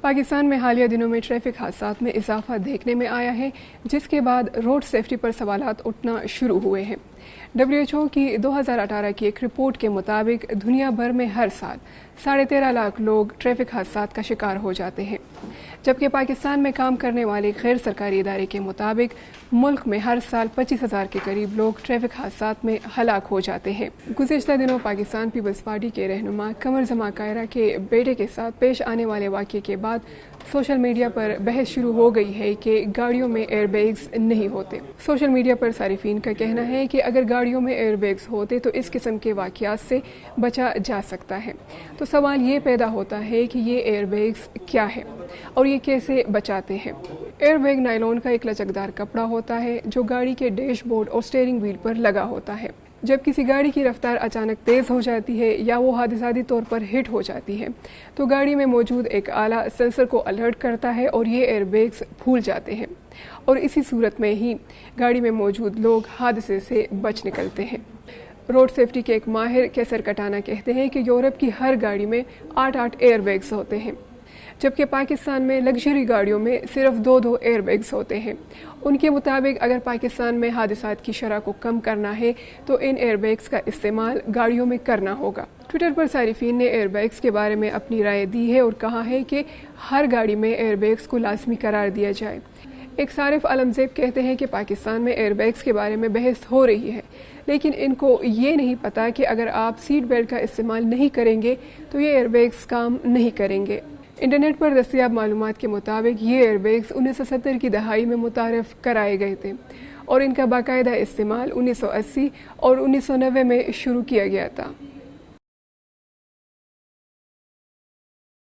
پاکستان میں حالیہ دنوں میں ٹریفک حادثات میں اضافہ دیکھنے میں آیا ہے، جس کے بعد روڈ سیفٹی پر سوالات اٹھنا شروع ہوئے ہیں۔ WHO کی 2018 کی ایک رپورٹ کے مطابق دنیا بھر میں ہر سال 13.5 لاکھ لوگ ٹریفک حادثات کا شکار ہو جاتے ہیں، جبکہ پاکستان میں کام کرنے والے غیر سرکاری ادارے کے مطابق ملک میں ہر سال 25,000 کے قریب لوگ ٹریفک حادثات میں ہلاک ہو جاتے ہیں۔ گزشتہ دنوں پاکستان پیپلز پارٹی کے رہنما قمر زمان کائرہ کے بیٹے کے ساتھ پیش آنے والے واقعے کے بعد سوشل میڈیا پر بحث شروع ہو گئی ہے کہ گاڑیوں میں ایئر بیگز نہیں ہوتے۔ سوشل میڈیا پر صارفین کا کہنا ہے کہ اگر گاڑیوں میں ایئر بیگز ہوتے تو اس قسم کے واقعات سے بچا جا سکتا ہے۔ تو سوال یہ پیدا ہوتا ہے کہ یہ ایئر بیگز کیا ہے اور یہ کیسے بچاتے ہیں؟ ایئر بیگ نائلون کا ایک لچکدار کپڑا ہوتا ہے جو گاڑی کے ڈیش بورڈ اور اسٹیئرنگ وہیل پر لگا ہوتا ہے۔ جب کسی گاڑی کی رفتار اچانک تیز ہو جاتی ہے یا وہ حادثاتی طور پر ہٹ ہو جاتی ہے تو گاڑی میں موجود ایک آلہ سینسر کو الرٹ کرتا ہے اور یہ ایئر بیگز پھول جاتے ہیں، اور اسی صورت میں ہی گاڑی میں موجود لوگ حادثے سے بچ نکلتے ہیں۔ روڈ سیفٹی کے ایک ماہر کیسر کٹانا کہتے ہیں کہ یورپ کی ہر گاڑی میں 8 ایئر بیگز ہوتے ہیں، جبکہ پاکستان میں لگژری گاڑیوں میں صرف 2 ایئر بیگز ہوتے ہیں۔ ان کے مطابق اگر پاکستان میں حادثات کی شرح کو کم کرنا ہے تو ان ایئر بیگز کا استعمال گاڑیوں میں کرنا ہوگا۔ ٹویٹر پر صارفین نے ایئر بیگز کے بارے میں اپنی رائے دی ہے اور کہا ہے کہ ہر گاڑی میں ایئر بیگز کو لازمی قرار دیا جائے۔ ایک صارف علمزیب کہتے ہیں کہ پاکستان میں ایئر بیگز کے بارے میں بحث ہو رہی ہے، لیکن ان کو یہ نہیں پتا کہ اگر آپ سیٹ بیلٹ کا استعمال نہیں کریں گے تو یہ ایئر بیگز کام نہیں کریں گے۔ انٹرنیٹ پر دستیاب معلومات کے مطابق یہ ایئر بیگز 1970 کی دہائی میں متعارف کرائے گئے تھے اور ان کا باقاعدہ استعمال 1980 اور 1990 میں شروع کیا گیا تھا۔